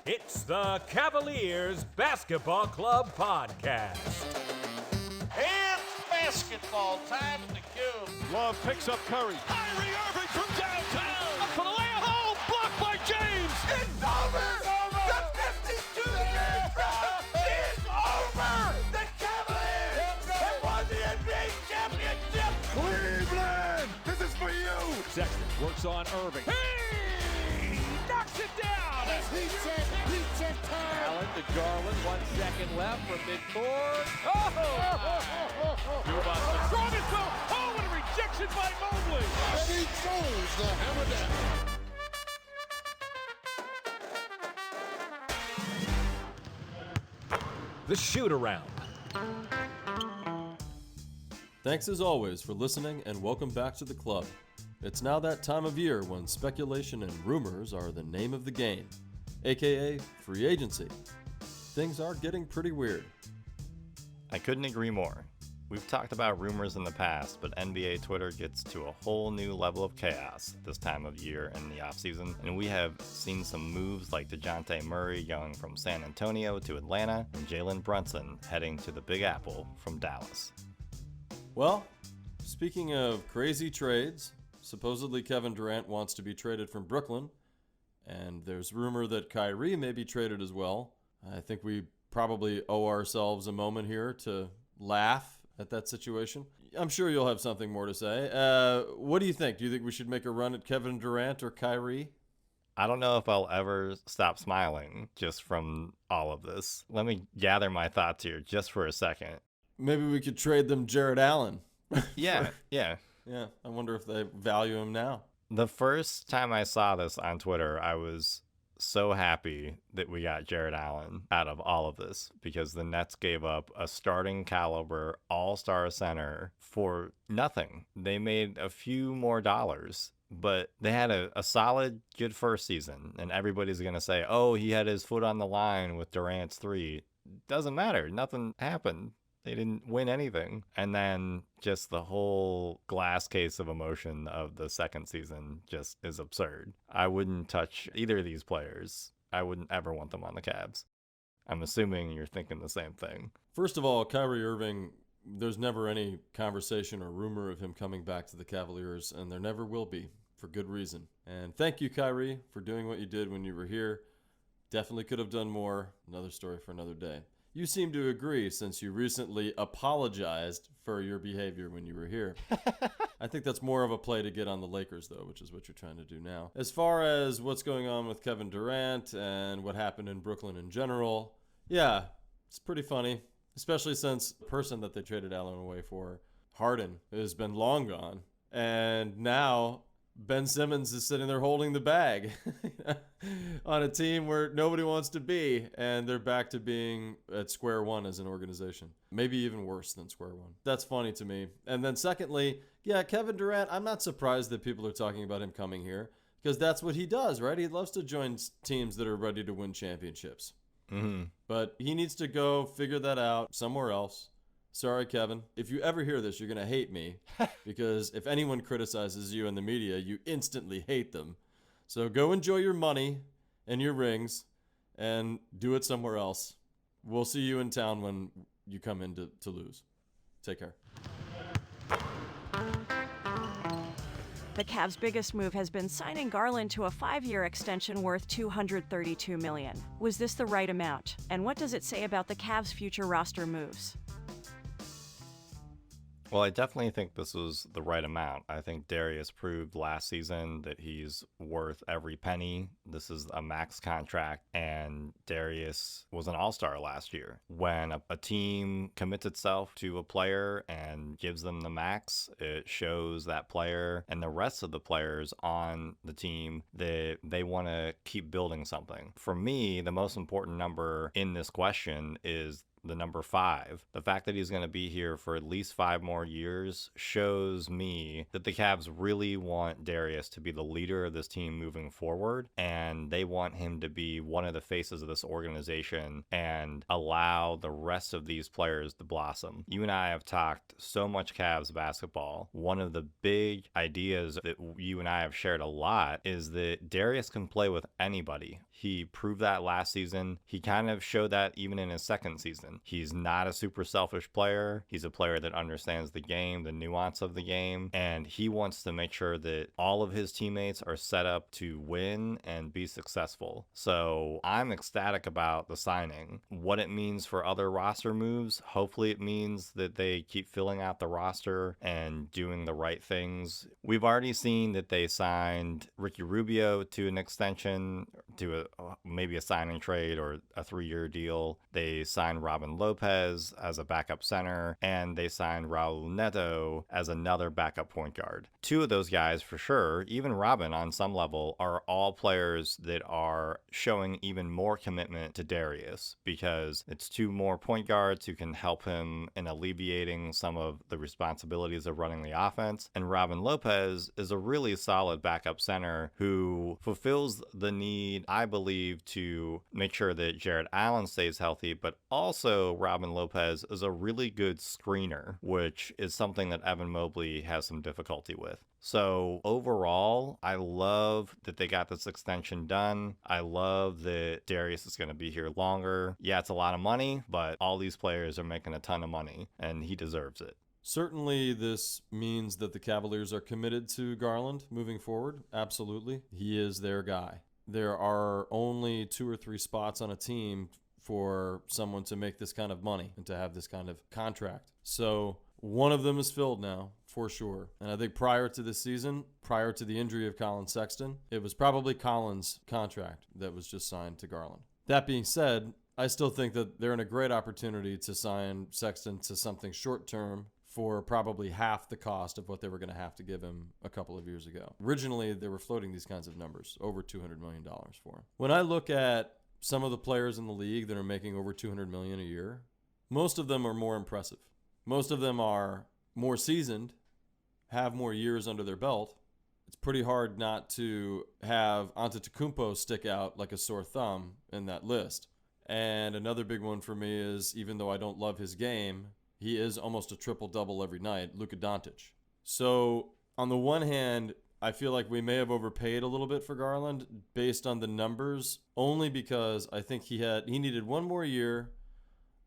It's the Cavaliers Basketball Club Podcast. It's basketball time at the Cube. Love picks up Curry. Kyrie Irving from downtown. Up for the layup. Oh, blocked by James. It's over. The 52-year drought is over. The Cavaliers have won the NBA championship. Cleveland, this is for you. Sexton works on Irving. He knocks it down. Pizza time. Allen to Garland. 1 second left from midcourt. Oh! Strong as well. Oh, what a rejection by Mobley. And he throws the hammer down. The shoot-around. Thanks as always for listening and welcome back to the club. It's now that time of year when speculation and rumors are the name of the game, aka free agency. Things are getting pretty weird. I couldn't agree more. We've talked about rumors in the past, but NBA Twitter gets to a whole new level of chaos this time of year in the offseason, and we have seen some moves like DeJounte Murray going from San Antonio to Atlanta, and Jalen Brunson heading to the Big Apple from Dallas. Well, speaking of crazy trades, supposedly Kevin Durant wants to be traded from Brooklyn, and there's rumor that Kyrie may be traded as well. I think we probably owe ourselves a moment here to laugh at that situation. I'm sure you'll have something more to say. What do you think? Do you think we should make a run at Kevin Durant or Kyrie? I don't know if I'll ever stop smiling just from all of this. Let me gather my thoughts here just for a second. Maybe we could trade them Jared Allen. Yeah. Yeah, I wonder if they value him now. The first time I saw this on Twitter, I was so happy that we got Jared Allen out of all of this because the Nets gave up a starting caliber all-star center for nothing. They made a few more dollars, but they had a solid, good first season, and everybody's going to say, oh, he had his foot on the line with Durant's three. Doesn't matter. Nothing happened. They didn't win anything. And then just the whole glass case of emotion of the second season just is absurd. I wouldn't touch either of these players. I wouldn't ever want them on the Cavs. I'm assuming you're thinking the same thing. First of all, Kyrie Irving, there's never any conversation or rumor of him coming back to the Cavaliers, and there never will be, for good reason. And thank you, Kyrie, for doing what you did when you were here. Definitely could have done more. Another story for another day. You seem to agree since you recently apologized for your behavior when you were here. I think that's more of a play to get on the Lakers, though, which is what you're trying to do now. As far as what's going on with Kevin Durant and what happened in Brooklyn in general, yeah, it's pretty funny, especially since the person that they traded Allen away for, Harden, has been long gone. And now Ben Simmons is sitting there holding the bag on a team where nobody wants to be, and they're back to being at square one as an organization. Maybe even worse than square one. That's funny to me. And then secondly, yeah, Kevin Durant, I'm not surprised that people are talking about him coming here because that's what he does, right? He loves to join teams that are ready to win championships. Mm-hmm. But he needs to go figure that out somewhere else. Sorry, Kevin. If you ever hear this, you're going to hate me because if anyone criticizes you in the media, you instantly hate them. So go enjoy your money and your rings and do it somewhere else. We'll see you in town when you come in to lose. Take care. The Cavs' biggest move has been signing Garland to a 5-year extension worth $232 million. Was this the right amount? And what does it say about the Cavs' future roster moves? Well, I definitely think this was the right amount. I think Darius proved last season that he's worth every penny. This is a max contract, and Darius was an all-star last year. When a team commits itself to a player and gives them the max, it shows that player and the rest of the players on the team that they want to keep building something. For me, the most important number in this question is the number 5. The fact that he's going to be here for at least 5 more years shows me that the Cavs really want Darius to be the leader of this team moving forward, and they want him to be one of the faces of this organization and allow the rest of these players to blossom. You and I have talked so much Cavs basketball. One of the big ideas that you and I have shared a lot is that Darius can play with anybody. He proved that last season. He kind of showed that even in his second season. He's not a super selfish player. He's a player that understands the game, the nuance of the game, and he wants to make sure that all of his teammates are set up to win and be successful. So I'm ecstatic about the signing. What it means for other roster moves, hopefully it means that they keep filling out the roster and doing the right things. We've already seen that they signed Ricky Rubio to an extension, to maybe a signing trade or a 3-year deal. They signed Robin Lopez as a backup center, and they signed Raul Neto as another backup point guard. 2 of those guys for sure, even Robin on some level, are all players that are showing even more commitment to Darius, because it's 2 more point guards who can help him in alleviating some of the responsibilities of running the offense. And Robin Lopez is a really solid backup center who fulfills the need, I believe, to make sure that Jared Allen stays healthy, but also Robin Lopez is a really good screener, which is something that Evan Mobley has some difficulty with. So overall, I love that they got this extension done. I love that Darius is going to be here longer. Yeah, it's a lot of money, but all these players are making a ton of money, and he deserves it. Certainly, this means that the Cavaliers are committed to Garland moving forward. Absolutely. He is their guy. There are only 2 or 3 spots on a team for someone to make this kind of money and to have this kind of contract. So one of them is filled now, for sure. And I think prior to this season, prior to the injury of Colin Sexton, it was probably Colin's contract that was just signed to Garland. That being said, I still think that they're in a great opportunity to sign Sexton to something short-term for probably half the cost of what they were going to have to give him a couple of years ago. Originally, they were floating these kinds of numbers, over $200 million for him. When I look at some of the players in the league that are making over $200 million a year, most of them are more impressive. Most of them are more seasoned, have more years under their belt. It's pretty hard not to have Antetokounmpo stick out like a sore thumb in that list. And another big one for me is, even though I don't love his game, he is almost a triple-double every night, Luka Doncic. So on the one hand, I feel like we may have overpaid a little bit for Garland based on the numbers, only because I think he needed 1 more year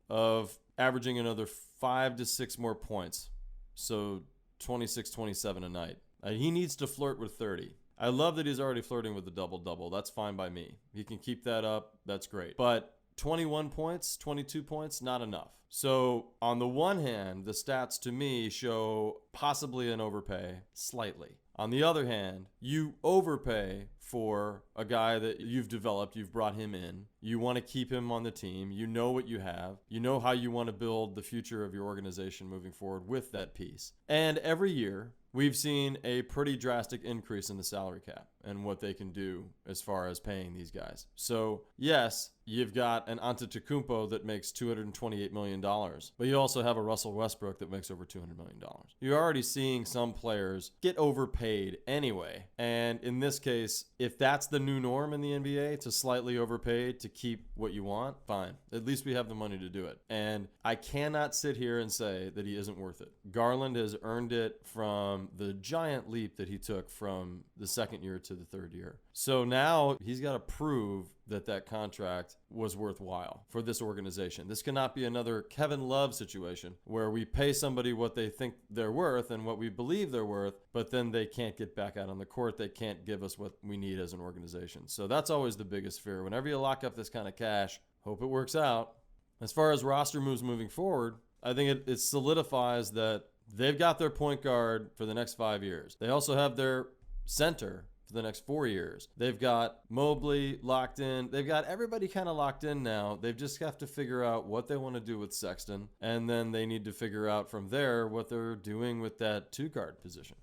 of averaging another 5 to 6 more points. So 26, 27 a night. He needs to flirt with 30. I love that he's already flirting with the double-double. That's fine by me. He can keep that up. That's great. But 21 points, 22 points, not enough. So on the one hand, the stats to me show possibly an overpay, slightly. On the other hand, you overpay for a guy that you've developed, you've brought him in, you want to keep him on the team, you know what you have, you know how you want to build the future of your organization moving forward with that piece. And every year, we've seen a pretty drastic increase in the salary cap and what they can do as far as paying these guys. So yes, you've got an Antetokounmpo that makes $228 million, but you also have a Russell Westbrook that makes over $200 million. You're already seeing some players get overpaid anyway. And in this case, if that's the new norm in the NBA, to slightly overpay to keep what you want, fine. At least we have the money to do it. And I cannot sit here and say that he isn't worth it. Garland has earned it from the giant leap that he took from the second year to the third year. So now he's got to prove that contract was worthwhile for this organization. This cannot be another Kevin Love situation where we pay somebody what they think they're worth and what we believe they're worth, but then they can't get back out on the court. They can't give us what we need as an organization. So that's always the biggest fear. Whenever you lock up this kind of cash, hope it works out. As far as roster moves moving forward, I think it solidifies that they've got their point guard for the next 5 years. They also have their center for the next 4 years. They've got Mobley locked in. They've got everybody kind of locked in now. They just have to figure out what they want to do with Sexton, and then they need to figure out from there what they're doing with that 2-guard position.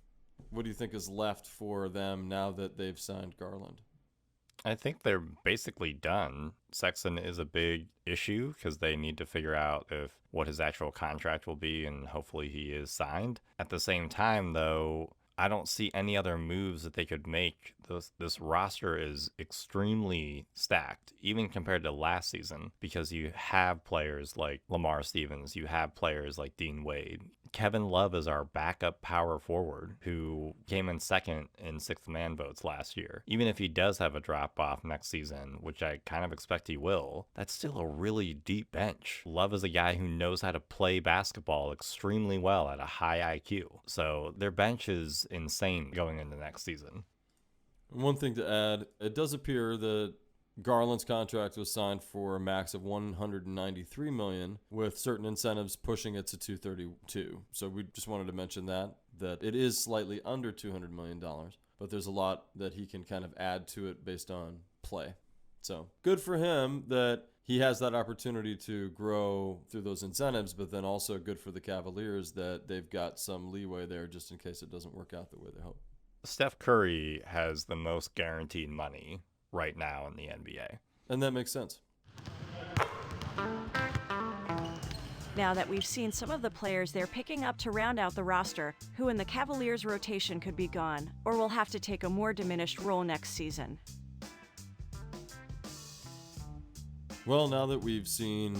What do you think is left for them now that they've signed Garland? I think they're basically done. Sexton is a big issue because they need to figure out what his actual contract will be, and hopefully he is signed. At the same time, though, I don't see any other moves that they could make. This roster is extremely stacked, even compared to last season, because you have players like Lamar Stevens, you have players like Dean Wade. Kevin Love is our backup power forward who came in second in sixth man votes last year. Even if he does have a drop off next season, which I kind of expect he will, that's still a really deep bench. Love is a guy who knows how to play basketball extremely well at a high IQ. So their bench is insane going into next season. One thing to add, it does appear that Garland's contract was signed for a max of $193 million, with certain incentives pushing it to $232. So we just wanted to mention that it is slightly under $200 million, but there's a lot that he can kind of add to it based on play. So good for him that he has that opportunity to grow through those incentives, but then also good for the Cavaliers that they've got some leeway there just in case it doesn't work out the way they hope. Steph Curry has the most guaranteed money right now in the NBA. And that makes sense. Now that we've seen some of the players they're picking up to round out the roster, who in the Cavaliers' rotation could be gone, or will have to take a more diminished role next season. Well, now that we've seen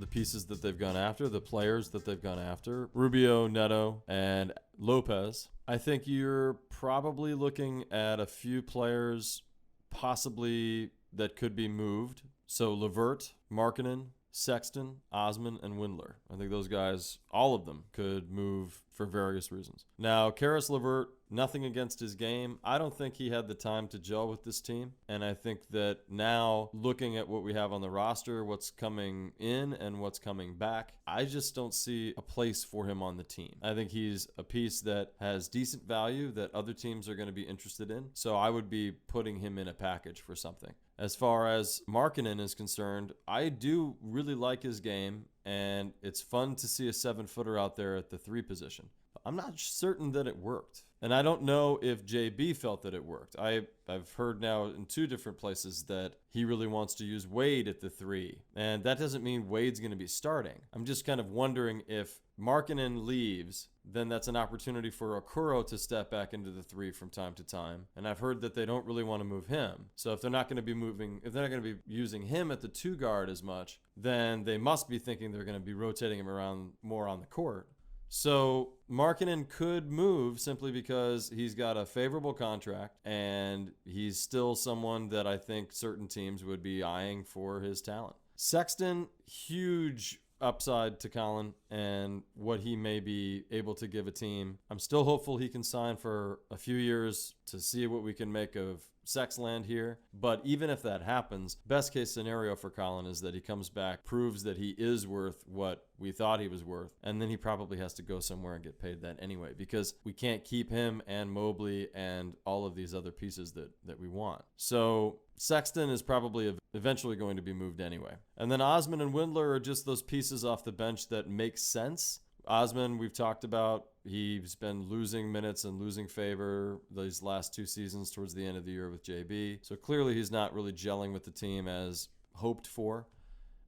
the pieces that they've gone after, the players that they've gone after, Rubio, Neto, and Lopez, I think you're probably looking at a few players possibly that could be moved. So LeVert, Markkanen, Sexton, Osman, and Windler. I think those guys, all of them, could move for various reasons. Now, Karis LeVert, nothing against his game. I don't think he had the time to gel with this team. And I think that now, looking at what we have on the roster, what's coming in and what's coming back, I just don't see a place for him on the team. I think he's a piece that has decent value that other teams are going to be interested in. So I would be putting him in a package for something. As far as Markkanen is concerned, I do really like his game, and it's fun to see a 7-footer out there at the 3 position. I'm not certain that it worked. And I don't know if JB felt that it worked. I've heard now in 2 different places that he really wants to use Wade at the 3. And that doesn't mean Wade's going to be starting. I'm just kind of wondering if Markkanen leaves, then that's an opportunity for Okoro to step back into the 3 from time to time. And I've heard that they don't really want to move him. So if they're not going to be using him at the 2 guard as much, then they must be thinking they're going to be rotating him around more on the court. So Markkanen could move simply because he's got a favorable contract and he's still someone that I think certain teams would be eyeing for his talent. Sexton, huge upside to Colin and what he may be able to give a team. I'm still hopeful he can sign for a few years to see what we can make of Sexland here. But even if that happens, best case scenario for Colin is that he comes back, proves that he is worth what we thought he was worth, and then he probably has to go somewhere and get paid that anyway, because we can't keep him and Mobley and all of these other pieces that we want. So Sexton is probably eventually going to be moved anyway. And then Osman and Windler are just those pieces off the bench that make sense. Osman, we've talked about, he's been losing minutes and losing favor these last 2 seasons towards the end of the year with JB. So clearly he's not really gelling with the team as hoped for.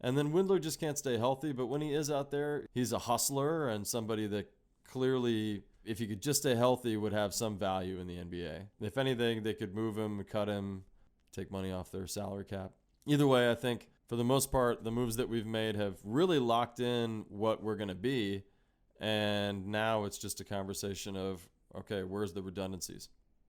And then Windler just can't stay healthy, but when he is out there, he's a hustler and somebody that clearly, if he could just stay healthy, would have some value in the NBA. If anything, they could move him, cut him, take money off their salary cap. Either way, I think for the most part, the moves that we've made have really locked in what we're going to be. And now it's just a conversation of, okay, where's the redundancies?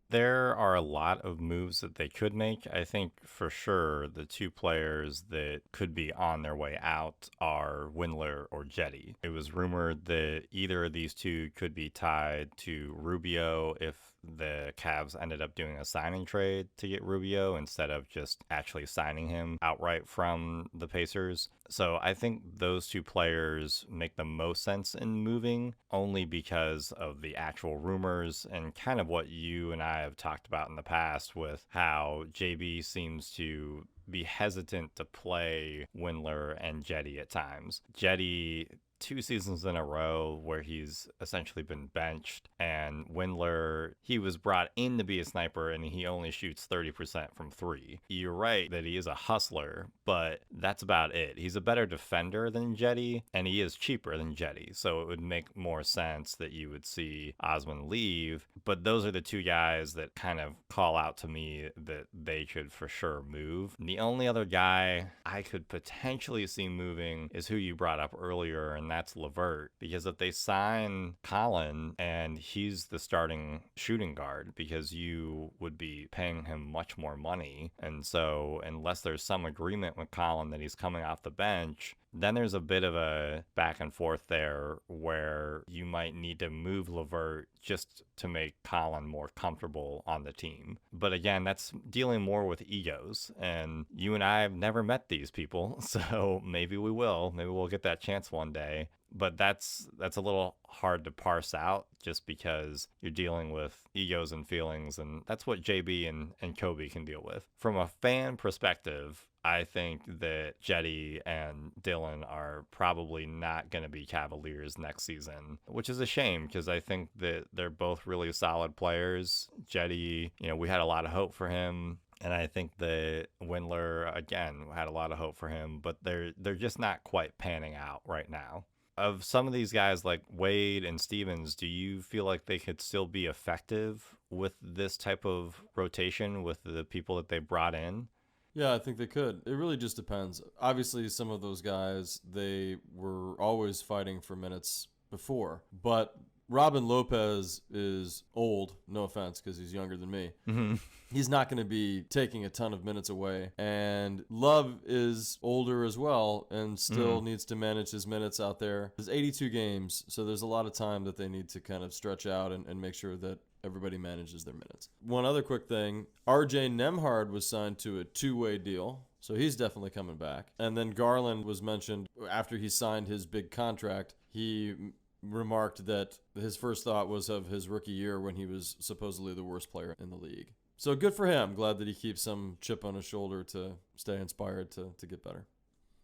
There are a lot of moves that they could make. I think for sure the 2 players that could be on their way out are Windler or Jetty. It was rumored that either of these 2 could be tied to Rubio if the Cavs ended up doing a signing trade to get Rubio instead of just actually signing him outright from the Pacers. So I think those 2 players make the most sense in moving, only because of the actual rumors and kind of what you and I have talked about in the past with how JB seems to be hesitant to play Windler and Jetty at times. Jetty 2 seasons in a row where he's essentially been benched. And Windler, he was brought in to be a sniper and he only shoots 30% from 3. You're right that he is a hustler, but that's about it. He's a better defender than Jetty, and he is cheaper than Jetty. So it would make more sense that you would see Osman leave. But those are the 2 guys that kind of call out to me that they should for sure move. And the only other guy I could potentially see moving is who you brought up earlier, and that's LeVert. Because if they sign Colin and he's the starting shooting guard, because you would be paying him much more money. And so unless there's some agreement with Colin that he's coming off the bench, then there's a bit of a back and forth there where you might need to move LeVert just to make Colin more comfortable on the team. But again, that's dealing more with egos. And you and I have never met these people, so maybe we will. Maybe we'll get that chance one day. But that's a little hard to parse out just because you're dealing with egos and feelings, and that's what JB and Kobe can deal with. From a fan perspective, I think that Jetty and Dylan are probably not going to be Cavaliers next season, which is a shame because I think that they're both really solid players. Jetty, we had a lot of hope for him. And I think that Windler, again, had a lot of hope for him, but they're just not quite panning out right now. Of some of these guys like Wade and Stevens, do you feel like they could still be effective with this type of rotation with the people that they brought in? Yeah, I think they could. It really just depends. Obviously, some of those guys, they were always fighting for minutes before. But Robin Lopez is old, no offense, because he's younger than me. Mm-hmm. He's not going to be taking a ton of minutes away. And Love is older as well and still needs to manage his minutes out there. There's 82 games, so there's a lot of time that they need to kind of stretch out and make sure that everybody manages their minutes. One other quick thing, RJ Nembhard was signed to a 2-way deal, so he's definitely coming back. And then Garland was mentioned after he signed his big contract. He remarked that his first thought was of his rookie year when he was supposedly the worst player in the league. So good for him. Glad that he keeps some chip on his shoulder to stay inspired to get better.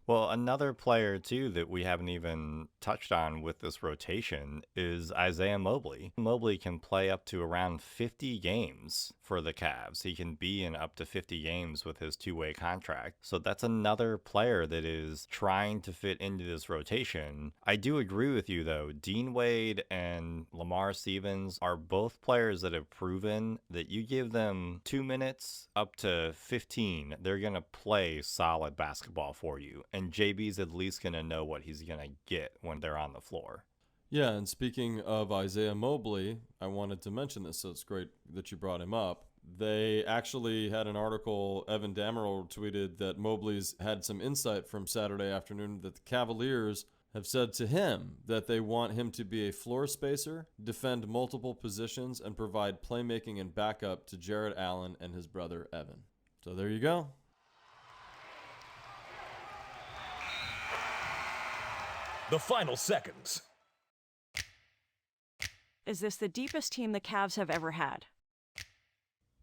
Well, another player, too, that we haven't even touched on with this rotation is Isaiah Mobley. Mobley can play up to around 50 games for the Cavs. He can be in up to 50 games with his 2-way contract. So that's another player that is trying to fit into this rotation. I do agree with you, though. Dean Wade and Lamar Stevens are both players that have proven that you give them 2 minutes up to 15, they're going to play solid basketball for you. And JB's at least going to know what he's going to get when they're on the floor. Yeah, and speaking of Isaiah Mobley, I wanted to mention this, so it's great that you brought him up. They actually had an article, Evan Dammerel tweeted that Mobley's had some insight from Saturday afternoon that the Cavaliers have said to him that they want him to be a floor spacer, defend multiple positions, and provide playmaking and backup to Jared Allen and his brother Evan. So there you go. The final seconds. Is this the deepest team the Cavs have ever had?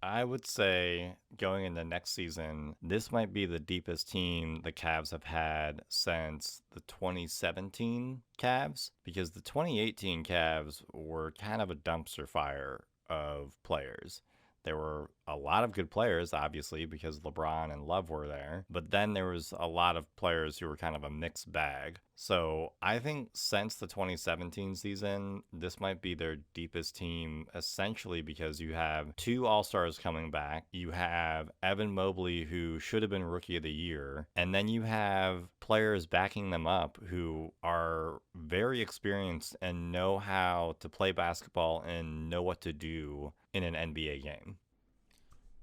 I would say going into next season, this might be the deepest team the Cavs have had since the 2017 Cavs, because the 2018 Cavs were kind of a dumpster fire of players. There were a lot of good players, obviously, because LeBron and Love were there. But then there was a lot of players who were kind of a mixed bag. So I think since the 2017 season, this might be their deepest team, essentially because you have 2 All-Stars coming back. You have Evan Mobley, who should have been Rookie of the Year. And then you have players backing them up who are very experienced and know how to play basketball and know what to do in an NBA game.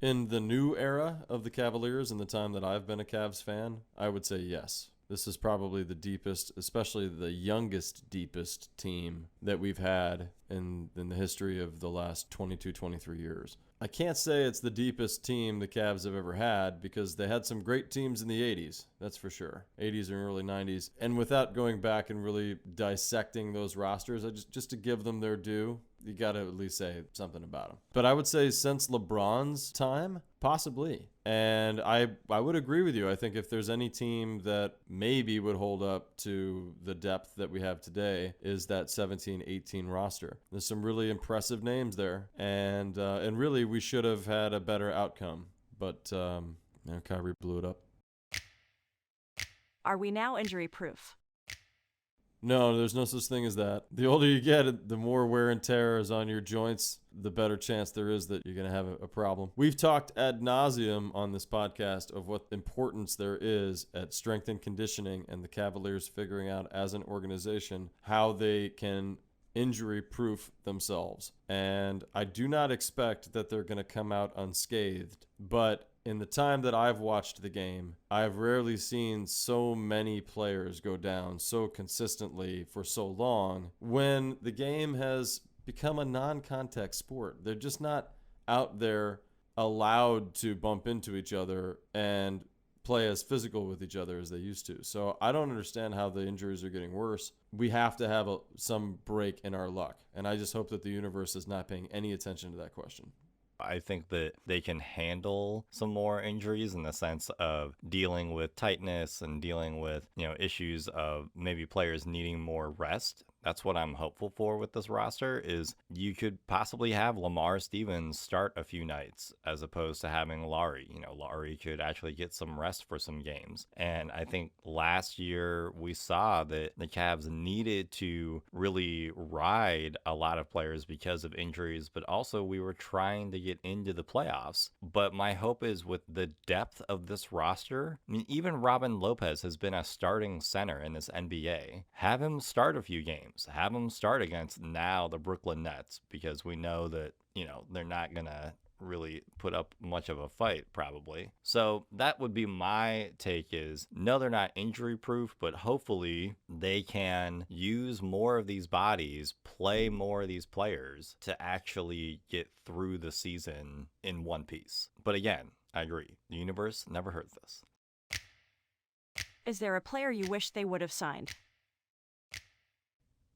In the new era of the Cavaliers, in the time that I've been a Cavs fan, I would say yes. This is probably the deepest, especially the youngest, deepest team that we've had in the history of the last 22, 23 years. I can't say it's the deepest team the Cavs have ever had because they had some great teams in the 80s, that's for sure. 80s and early 90s. And without going back and really dissecting those rosters, just to give them their due, you got to at least say something about him. But I would say since LeBron's time, possibly. And I would agree with you. I think if there's any team that maybe would hold up to the depth that we have today is that 17-18 roster. There's some really impressive names there. And really we should have had a better outcome. But Kyrie blew it up. Are we now injury proof? No, there's no such thing as that. The older you get, the more wear and tear is on your joints, the better chance there is that you're going to have a problem. We've talked ad nauseum on this podcast of what importance there is at strength and conditioning, and the Cavaliers figuring out as an organization how they can injury-proof themselves. And I do not expect that they're going to come out unscathed, but in the time that I've watched the game, I've rarely seen so many players go down so consistently for so long when the game has become a non-contact sport. They're just not out there allowed to bump into each other and play as physical with each other as they used to. So I don't understand how the injuries are getting worse. We have to have some break in our luck. And I just hope that the universe is not paying any attention to that question. I think that they can handle some more injuries in the sense of dealing with tightness and dealing with, issues of maybe players needing more rest. That's what I'm hopeful for with this roster is you could possibly have Lamar Stevens start a few nights as opposed to having Laurie. Laurie could actually get some rest for some games. And I think last year we saw that the Cavs needed to really ride a lot of players because of injuries, but also we were trying to get into the playoffs. But my hope is with the depth of this roster, even Robin Lopez has been a starting center in this NBA. Have him start a few games. Have them start against now the Brooklyn Nets because we know that, they're not going to really put up much of a fight probably. So that would be my take is no, they're not injury proof, but hopefully they can use more of these bodies, play more of these players to actually get through the season in one piece. But again, I agree. The universe never heard this. Is there a player you wish they would have signed?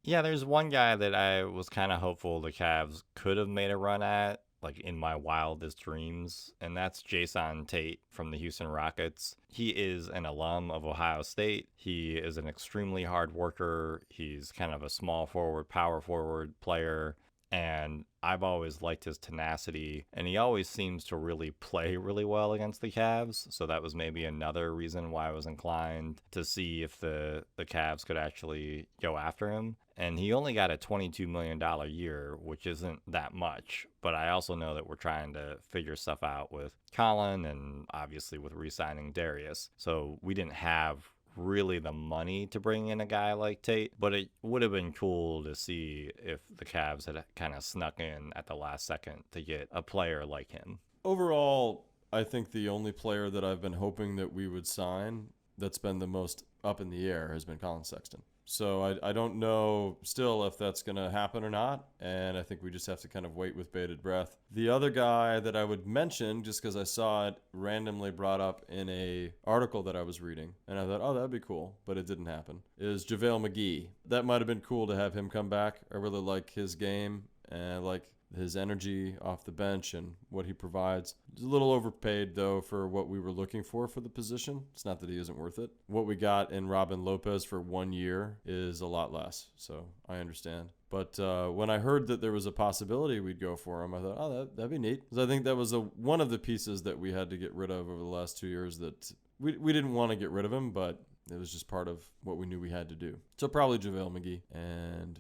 Yeah, there's one guy that I was kind of hopeful the Cavs could have made a run at, like in my wildest dreams, and that's Jason Tate from the Houston Rockets. He is an alum of Ohio State. He is an extremely hard worker. He's kind of a small forward, power forward player, and I've always liked his tenacity, and he always seems to really play really well against the Cavs, so that was maybe another reason why I was inclined to see if the Cavs could actually go after him. And he only got a $22 million year, which isn't that much, but I also know that we're trying to figure stuff out with Colin and obviously with re-signing Darius, so we didn't have really the money to bring in a guy like Tate, but it would have been cool to see if the Cavs had kind of snuck in at the last second to get a player like him. Overall, I think the only player that I've been hoping that we would sign that's been the most up in the air has been Colin Sexton. So I don't know still if that's going to happen or not, and I think we just have to kind of wait with bated breath. The other guy that I would mention, just because I saw it randomly brought up in a article that I was reading, and I thought, oh, that'd be cool, but it didn't happen, is JaVale McGee. That might have been cool to have him come back. I really like his game, and I like his energy off the bench and what he provides. He's a little overpaid, though, for what we were looking for the position. It's not that he isn't worth it. What we got in Robin Lopez for 1 year is a lot less, so I understand. But when I heard that there was a possibility we'd go for him, I thought, oh, that'd be neat. Because I think that was one of the pieces that we had to get rid of over the last 2 years that we didn't want to get rid of him, but it was just part of what we knew we had to do. So probably JaVale McGee, and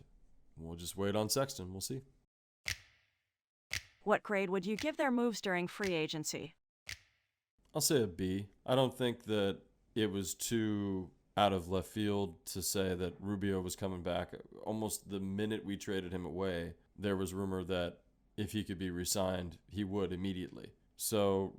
we'll just wait on Sexton. We'll see. What grade would you give their moves during free agency? I'll say a B. I don't think that it was too out of left field to say that Rubio was coming back. Almost the minute we traded him away, there was rumor that if he could be re-signed, he would immediately. So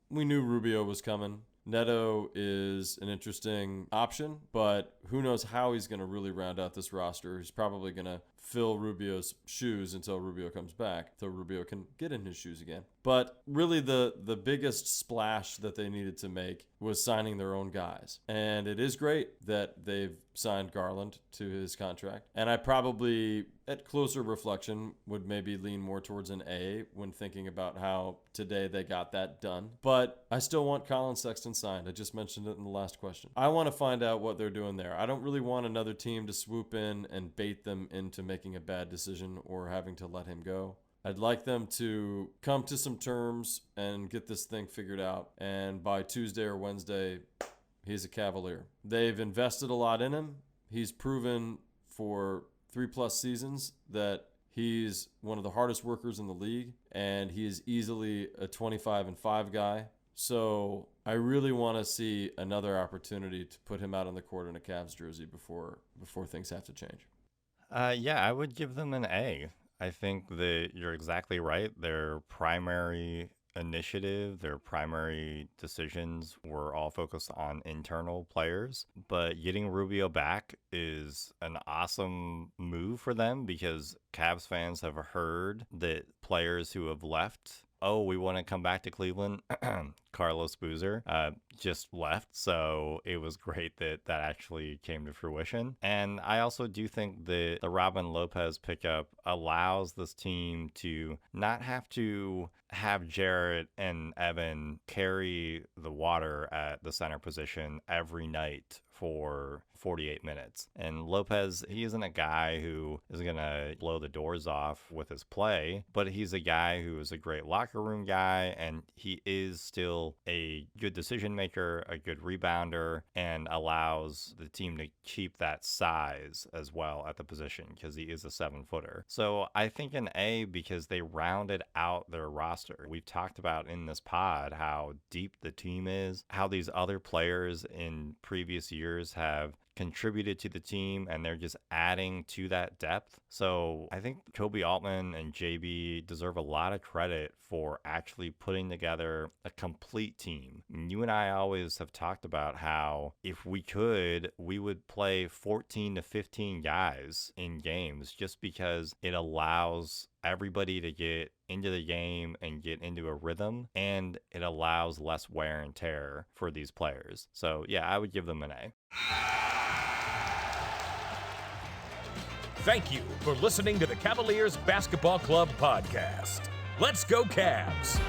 we knew Rubio was coming. Neto is an interesting option, but who knows how he's going to really round out this roster. He's probably going to fill Rubio's shoes until Rubio comes back, so Rubio can get in his shoes again. But really the biggest splash that they needed to make was signing their own guys. And it is great that they've signed Garland to his contract. And I probably, at closer reflection, would maybe lean more towards an A when thinking about how today they got that done. But I still want Colin Sexton signed. I just mentioned it in the last question. I want to find out what they're doing there. I don't really want another team to swoop in and bait them into making a bad decision or having to let him go. I'd like them to come to some terms and get this thing figured out. And by Tuesday or Wednesday, he's a Cavalier. They've invested a lot in him. He's proven for 3+ seasons that he's one of the hardest workers in the league, and he is easily a 25-5 guy. So I really want to see another opportunity to put him out on the court in a Cavs jersey before things have to change. Yeah, I would give them an A. I think that you're exactly right. Their primary initiative, their primary decisions were all focused on internal players. But getting Rubio back is an awesome move for them because Cavs fans have heard that players who have left, oh, we want to come back to Cleveland. Carlos Boozer just left, so it was great that that actually came to fruition. And I also do think that the Robin Lopez pickup allows this team to not have to have Jarrett and Evan carry the water at the center position every night for 48 minutes. And Lopez, he isn't a guy who is going to blow the doors off with his play, but he's a guy who is a great locker room guy, and he is still a good decision maker, a good rebounder, and allows the team to keep that size as well at the position because he is a 7-footer. So I think an A because they rounded out their roster. We've talked about in this pod how deep the team is, how these other players in previous years have contributed to the team, and they're just adding to that depth. So I think Kobe Altman and JB deserve a lot of credit for actually putting together a complete team. You and I always have talked about how if we could, we would play 14 to 15 guys in games just because it allows everybody to get into the game and get into a rhythm, and it allows less wear and tear for these players. So yeah, I would give them an A. Thank you for listening to the Cavaliers Basketball Club podcast. Let's go Cavs!